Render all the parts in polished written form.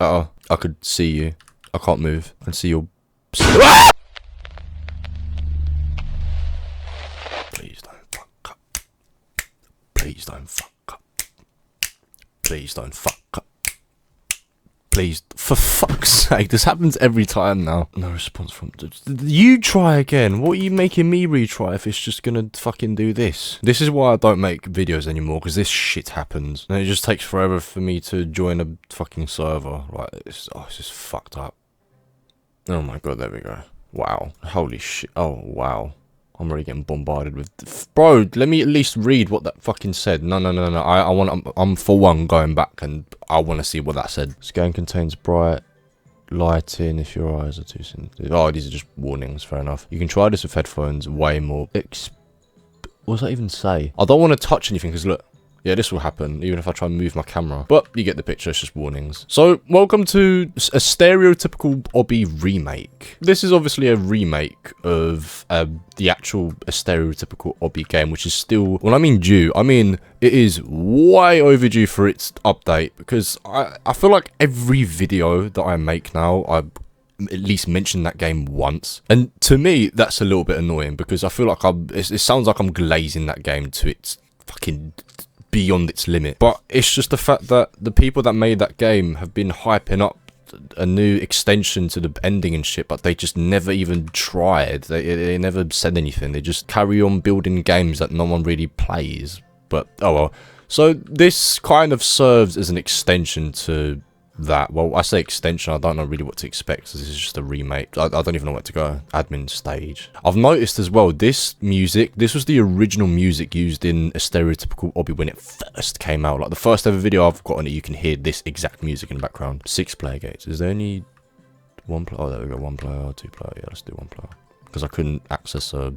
I could see you. I can't move. I can see your... Please don't fuck up. Please don't fuck up. Please don't fuck up. Please, for fuck's sake, this happens every time now. No response from... You try again. What are you making me retry if it's just gonna fucking do this? This is why I don't make videos anymore, because this shit happens. And it just takes forever for me to join a fucking server. Right, it's just fucked up. Oh my god, there we go. Wow. Holy shit. Oh, wow. I'm already getting bombarded with... Bro, let me at least read what that fucking said. No. I'm for one going back and I want to see what that said. Scan contains bright lighting if your eyes are too sensitive. Oh, these are just warnings. Fair enough. You can try this with headphones way more... What does that even say? I don't want to touch anything because look... Yeah, this will happen, even if I try and move my camera. But you get the picture, it's just warnings. So, welcome to a Stereotypical Obby remake. This is obviously a remake of the actual Stereotypical Obby game, which is still... When I mean due, I mean it is way overdue for its update. Because I feel like every video that I make now, I at least mention that game once. And to me, that's a little bit annoying. Because I feel like it sounds like I'm glazing that game to its fucking... beyond its limit. But it's just the fact that the people that made that game have been hyping up a new extension to the ending and shit, but they just never even tried. They never said anything. They just carry on building games that no one really plays. But oh well. So this kind of serves as an extension to that. Well, I say extension, I don't know really what to expect, because this is just a remake. I don't even know where to go. Admin stage. I've noticed as well, this music, this was the original music used in a Stereotypical Obby when it first came out. Like the first ever video I've got on it, you can hear this exact music in the background. 6 player gates. Is there any one player? Oh, there we go. 1 player, 2 player. Yeah, let's do 1 player. Because I couldn't access a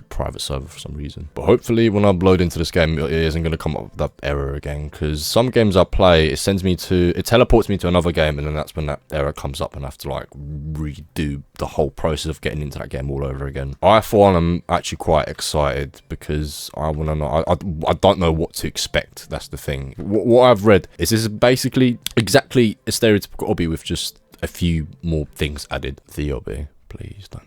private server for some reason. But hopefully when I upload into this game, it isn't going to come up with that error again, because some games I play, it teleports me to another game, and then that's when that error comes up and I have to like redo the whole process of getting into that game all over again. I for one am actually quite excited because I want to know, I don't know what to expect. That's the thing. What I've read is this is basically exactly a Stereotypical Obby with just a few more things added. The Obby, please don't.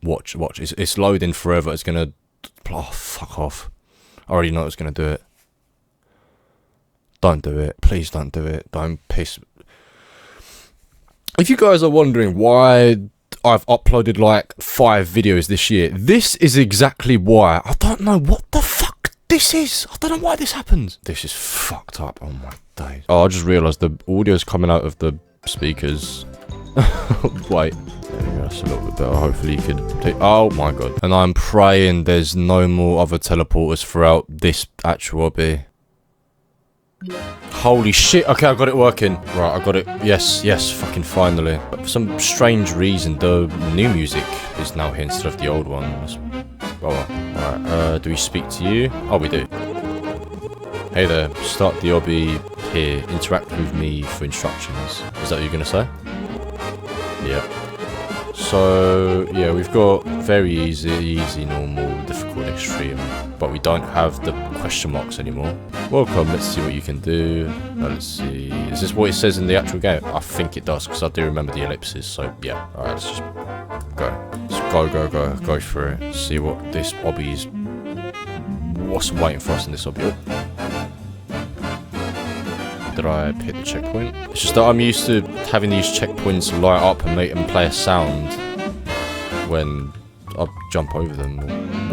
Watch. It's loading forever. It's gonna... Oh, fuck off. I already know it's gonna do it. Don't do it. Please don't do it. Don't piss... If you guys are wondering why I've uploaded like 5 videos this year, this is exactly why. I don't know what the fuck this is. I don't know why this happens. This is fucked up. Oh my days. Oh, I just realised the audio's coming out of the speakers. Wait. There we go, that's a little bit better. Hopefully you could take... Oh my god. And I'm praying there's no more other teleporters throughout this actual Obby. Holy shit. Okay, I got it working. Right, I got it. Yes, fucking finally. But for some strange reason, the new music is now here instead of the old one. Alright, do we speak to you? Oh, we do. Hey there, start the Obby here. Interact with me for instructions. Is that what you're gonna say? Yeah. So, yeah, we've got very easy, normal, difficult, extreme, but we don't have the question marks anymore. Welcome, let's see what you can do. Let's see, is this what it says in the actual game? I think it does, because I do remember the ellipses, so yeah. Alright, let's just go. Let's go for it. See what this Obby is, what's waiting for us in this Obby. Oh. Did I hit the checkpoint? It's just that I'm used to having these checkpoints light up and make them play a sound when I jump over them or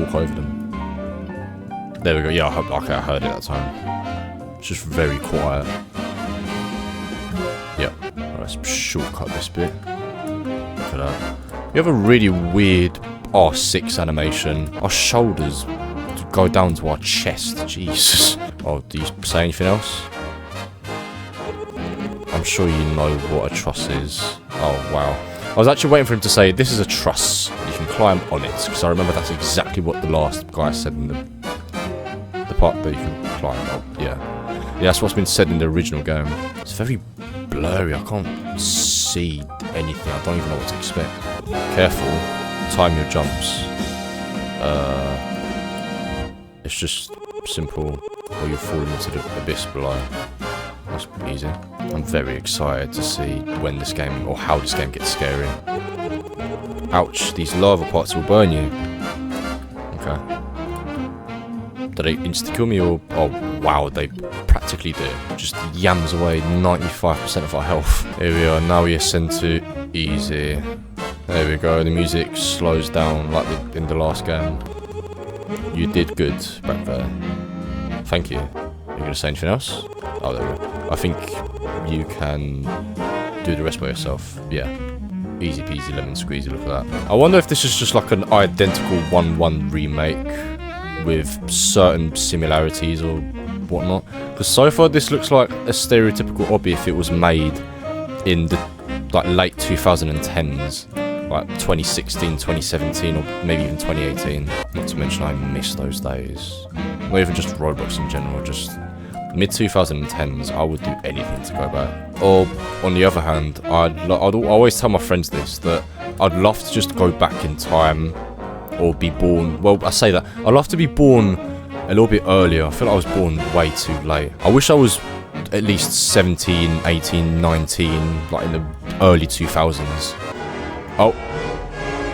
walk over them. There we go. Yeah, okay, I heard it that time. It's just very quiet. Yep. Alright, let's shortcut this bit. Look at that. We have a really weird R6 animation. Our shoulders go down to our chest. Jesus. Oh, do you say anything else? I'm sure you know what a truss is. Oh, wow. I was actually waiting for him to say, this is a truss. You can climb on it. Because I remember that's exactly what the last guy said in the part that you can climb up. Yeah. Yeah, that's what's been said in the original game. It's very blurry. I can't see anything. I don't even know what to expect. Careful. Time your jumps. It's just simple. Or you'll fall into the abyss below. That's easy. I'm very excited to see when this game, or how this game gets scary. Ouch, these lava pots will burn you. Okay. Do they insta-kill me or... Oh, wow, they practically do. Just yams away 95% of our health. Here we are, now we ascend to easy. There we go, the music slows down like in the last game. You did good back there. Thank you. You're gonna say anything else? Oh, there we go. I think you can do the rest by yourself. Yeah. Easy peasy lemon squeezy, look at that. I wonder if this is just like an identical 1-1 remake with certain similarities or whatnot. Because so far this looks like a stereotypical Obby if it was made in the like late 2010s. Like 2016, 2017, or maybe even 2018. Not to mention I miss those days. Not even just Roblox in general, just mid-2010s, I would do anything to go back. Or, on the other hand, I'd always tell my friends this, that I'd love to just go back in time, or be born, well, I say that, I'd love to be born a little bit earlier. I feel like I was born way too late. I wish I was at least 17, 18, 19, like in the early 2000s. Oh,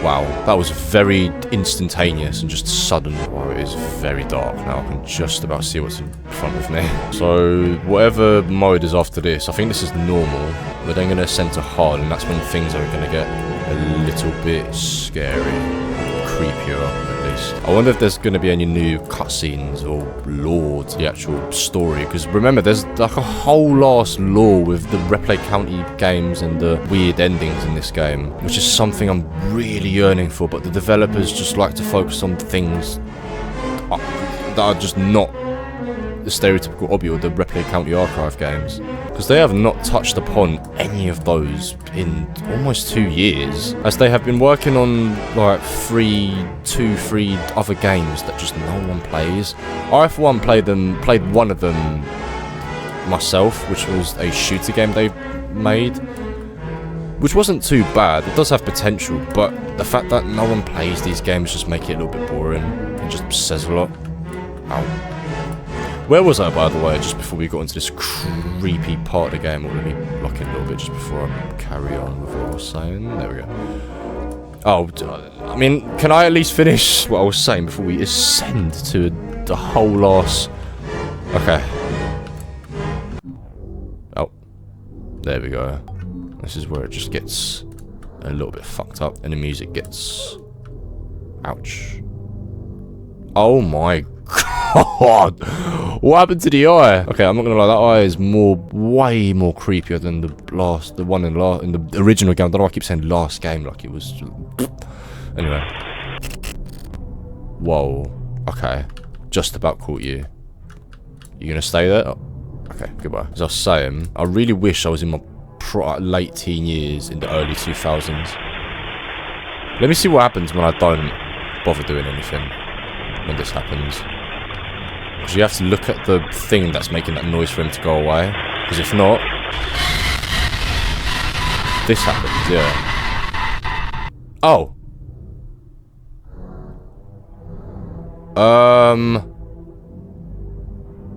wow, that was very instantaneous and just sudden. Wow, it is very dark now. I can just about see what's in front of me. So, whatever mode is after this, I think this is normal. We're then going to ascend to hard, and that's when things are going to get a little bit scary. Creepier, at least. I wonder if there's going to be any new cutscenes or lore to the actual story. Because remember, there's like a whole last lore with the Replay County games and the weird endings in this game, which is something I'm really yearning for. But the developers just like to focus on things that are just not the stereotypical Obby or the Replay County Archive games. Because they have not touched upon any of those in almost 2 years, as they have been working on like three other games that just no one plays. I for one played one of them myself, which was a shooter game they made, which wasn't too bad. It does have potential, but the fact that no one plays these games just make it a little bit boring. It just says a lot. Ow. Where was I, by the way, just before we got into this creepy part of the game? Or let me lock in a little bit just before I carry on with what I was saying. There we go. Oh, I mean, can I at least finish what I was saying before we ascend to the whole last... Okay. Oh. There we go. This is where it just gets a little bit fucked up and the music gets... Ouch. Oh my god! What happened to the eye? Okay, I'm not gonna lie, that eye is way more creepier than the one in the original game. I don't know why I keep saying last game like it was... Anyway. Whoa. Okay. Just about caught you. You gonna stay there? Oh. Okay, goodbye. As I was saying, I really wish I was in my late teen years in the early 2000s. Let me see what happens when I don't bother doing anything when this happens. Because you have to look at the thing that's making that noise for him to go away. Because if not... This happens, yeah. Oh.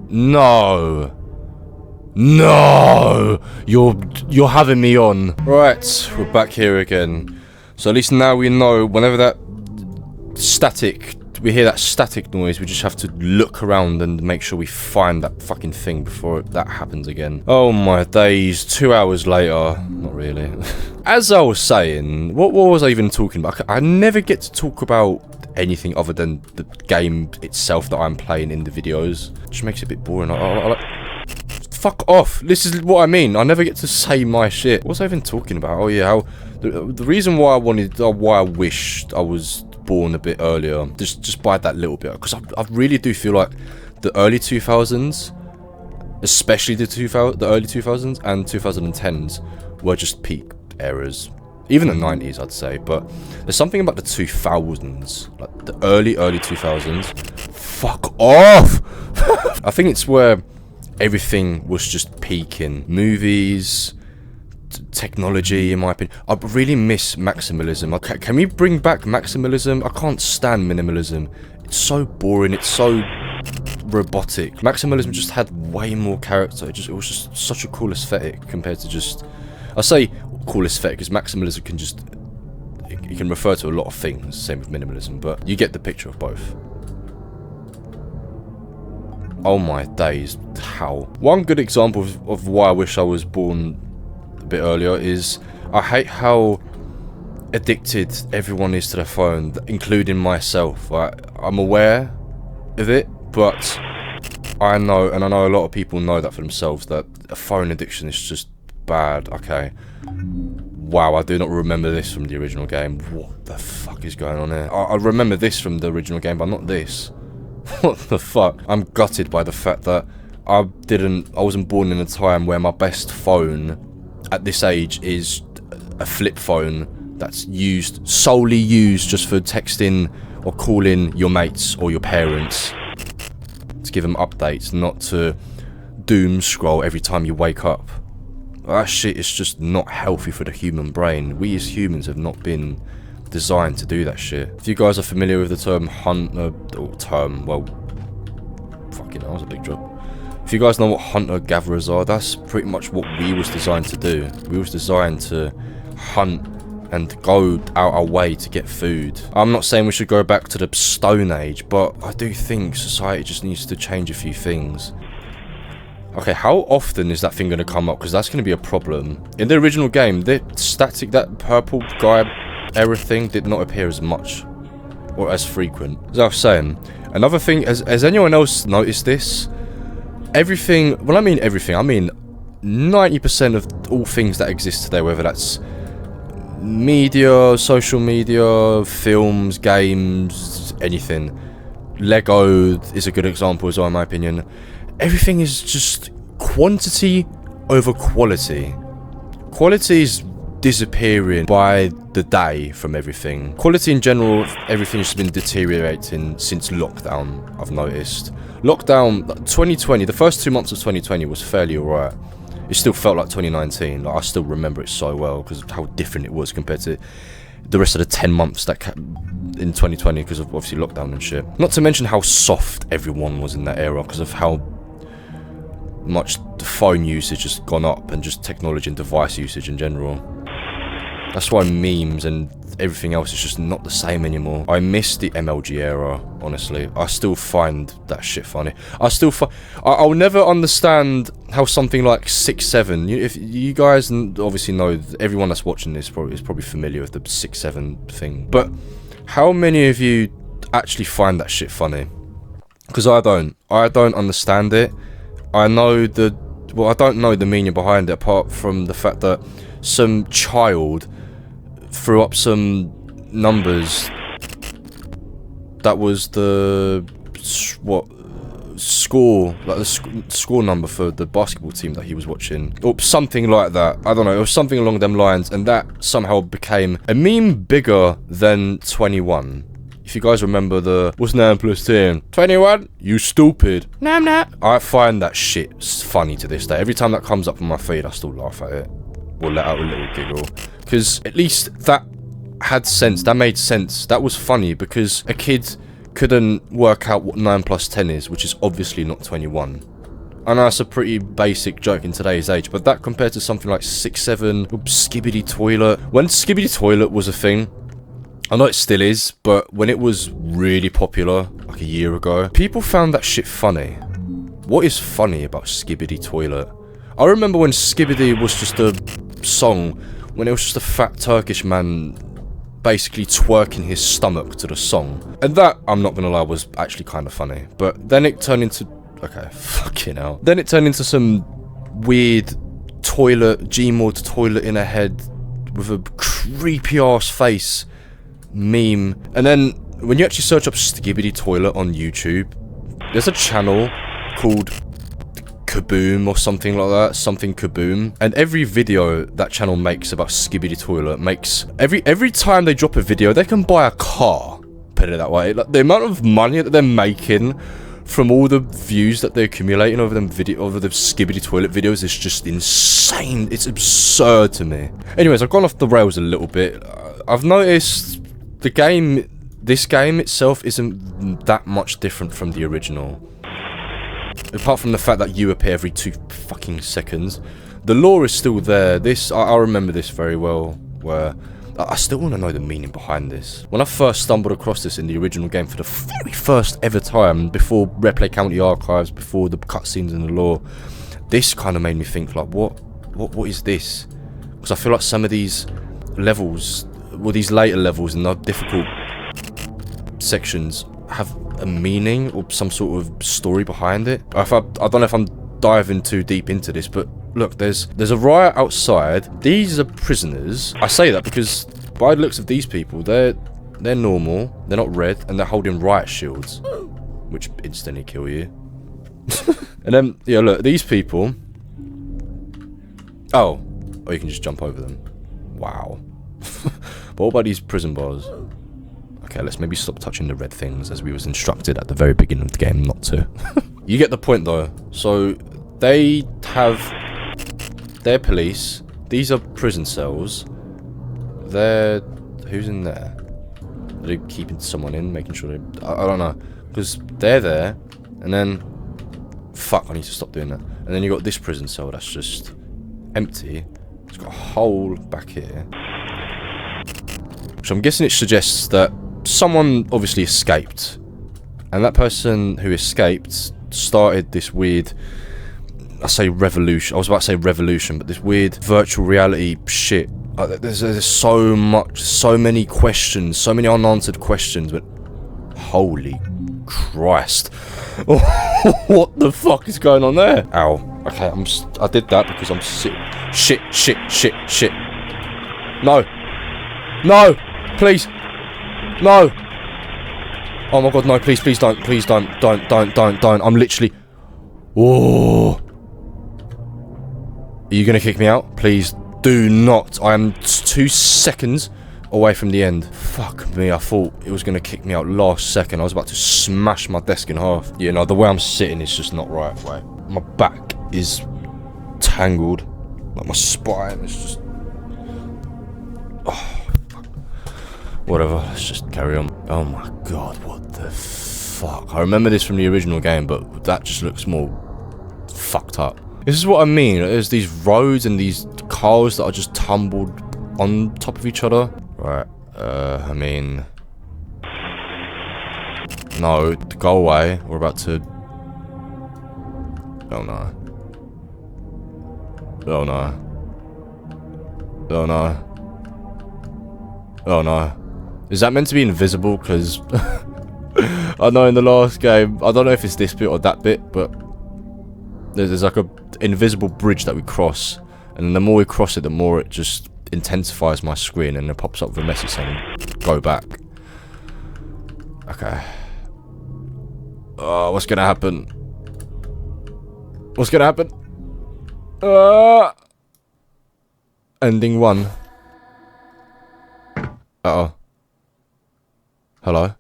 No. No! You're having me on. Right, we're back here again. So at least now we know whenever we hear that static noise, we just have to look around and make sure we find that fucking thing before that happens again. Oh my days, 2 hours later. Not really. As I was saying, what was I even talking about? I never get to talk about anything other than the game itself that I'm playing in the videos. It just makes it a bit boring. Fuck off. This is what I mean. I never get to say my shit. What was I even talking about? Oh yeah, how the reason why I wished I was born a bit earlier, just by that little bit, because I really do feel like the early 2000s, especially the early 2000s and 2010s were just peak eras. Even the 90s, I'd say, but there's something about the 2000s, like the early 2000s. Fuck off. I think it's where everything was just peaking. Movies, technology, in my opinion. I really miss maximalism. Can we bring back maximalism? I can't stand minimalism. It's so boring. It's so robotic. Maximalism just had way more character. It was just such a cool aesthetic compared to just... I say cool aesthetic because maximalism can just... It can refer to a lot of things, same with minimalism, but you get the picture of both. Oh my days, how? One good example of why I wish I was born a bit earlier is I hate how addicted everyone is to their phone, including myself. I'm aware of it, but I know, and I know a lot of people know that for themselves, that a phone addiction is just bad. Okay. Wow, I do not remember this from the original game. What the fuck is going on here? I remember this from the original game, but not this. What the fuck? I'm gutted by the fact that I wasn't born in a time where my best phone at this age is a flip phone that's solely used just for texting or calling your mates or your parents to give them updates, not to doom scroll every time you wake up. That shit is just not healthy for the human brain. We as humans have not been designed to do that shit. If you guys are familiar with the term well, fucking hell, that was a big drop. If you guys know what hunter-gatherers are, that's pretty much what we was designed to do. We was designed to hunt and go out our way to get food. I'm not saying we should go back to the Stone Age, but I do think society just needs to change a few things. Okay, how often is that thing going to come up? Because that's going to be a problem. In the original game, that purple guy error thing did not appear as much or as frequent. As I was saying, another thing, has anyone else noticed this? Everything, when I mean everything, I mean 90% of all things that exist today, whether that's media, social media, films, games, anything. Lego is a good example as well, in my opinion. Everything is just quantity over quality. Quality is disappearing by the day from everything. Quality in general, everything's been deteriorating since lockdown, I've noticed. Lockdown, 2020, the first 2 months of 2020 was fairly alright. It still felt like 2019. Like, I still remember it so well because of how different it was compared to the rest of the 10 months that in 2020 because of obviously lockdown and shit. Not to mention how soft everyone was in that era because of how much the phone usage has gone up and just technology and device usage in general. That's why memes and everything else is just not the same anymore. I miss the MLG era, honestly. I still find that shit funny. I'll never understand how something like 6-7, if you guys obviously know, everyone that's watching this is probably familiar with the 6-7 thing, but how many of you actually find that shit funny? Because I don't understand it. I don't know the meaning behind it, apart from the fact that some child threw up some numbers that was the score, like the score number for the basketball team that he was watching, or something like that. I don't know, it was something along them lines, and that somehow became a meme bigger than 21. If you guys remember the what's 9 plus 10? 21? You stupid. Nah. I find that shit funny to this day. Every time that comes up on my feed, I still laugh at it. Or let out a little giggle. Because at least that had sense. That made sense. That was funny because a kid couldn't work out what 9 plus 10 is, which is obviously not 21. I know that's a pretty basic joke in today's age, but that compared to something like 6-7, Skibbity Toilet. When Skibbity Toilet was a thing, I know it still is, but when it was really popular, like a year ago, people found that shit funny. What is funny about Skibbity Toilet? I remember when Skibbity was just a song, when it was just a fat Turkish man basically twerking his stomach to the song. And that, I'm not gonna lie, was actually kind of funny. But then it turned into... Okay, fucking hell. Then it turned into some weird toilet, Gmod toilet in a head with a creepy ass face meme. And then when you actually search up Skibbity Toilet on YouTube, there's a channel called Kaboom or something like that, something Kaboom, and every video that channel makes about Skibbity Toilet makes every time they drop a video, they can buy a car, put it that way. Like, the amount of money that they're making from all the views that they're accumulating over the Skibbity Toilet videos is just insane. It's absurd to me. Anyways, I've gone off the rails a little bit. I've noticed this game itself isn't that much different from the original. Apart from the fact that you appear every 2 fucking seconds. The lore is still there. This, I remember this very well, where... I still want to know the meaning behind this. When I first stumbled across this in the original game for the very first ever time, before Replay County Archives, before the cutscenes in the lore, this kind of made me think, like, what is this? Because I feel like some of these levels, well, these later levels and the difficult sections have a meaning or some sort of story behind it. I don't know if I'm diving too deep into this, but look, there's a riot outside. These are prisoners. I say that because by the looks of these people, they're normal, they're not red, and they're holding riot shields, which instantly kill you. And then, yeah, look, these people... Oh, you can just jump over them. Wow. But what about these prison bars? Okay, let's maybe stop touching the red things, as we was instructed at the very beginning of the game not to. You get the point, though. So, they have... They're police. These are prison cells. They're... Who's in there? Are they keeping someone in? Making sure they... I don't know. Because they're there. And then... Fuck, I need to stop doing that. And then you got this prison cell that's just... empty. It's got a hole back here. So I'm guessing it suggests that someone obviously escaped. And that person who escaped started this weird... I say revolution. I was about to say revolution, but this weird virtual reality shit. There's so much, so many questions, so many unanswered questions. But holy Christ, what the fuck is going on there? Ow. Okay, I did that because I'm sick. Shit. No, please, no. Oh my god, no! Please don't! Don't! I'm literally. Whoa. Are you gonna kick me out? Please do not. I am 2 seconds away from the end. Fuck me, I thought it was gonna kick me out last second. I was about to smash my desk in half. You know, the way I'm sitting is just not right. My back is tangled. Like my spine is just... Oh, fuck. Whatever, let's just carry on. Oh my god, what the fuck? I remember this from the original game, but that just looks more fucked up. This is what I mean. There's these roads and these cars that are just tumbled on top of each other. Right, I mean... No, go away. We're about to... Oh no. Oh no. Oh no. Oh no. Is that meant to be invisible? Because... I know in the last game... I don't know if it's this bit or that bit, but... There's like a invisible bridge that we cross, and the more we cross it, the more it just intensifies my screen, and it pops up with a message saying, "Go back." Okay. Oh, what's gonna happen? What's gonna happen? Ending 1. Uh-oh. Hello?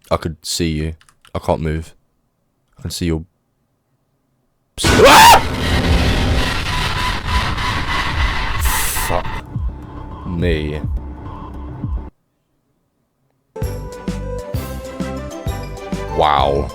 I could see you. I can't move. I can see your... Fuck me. Wow.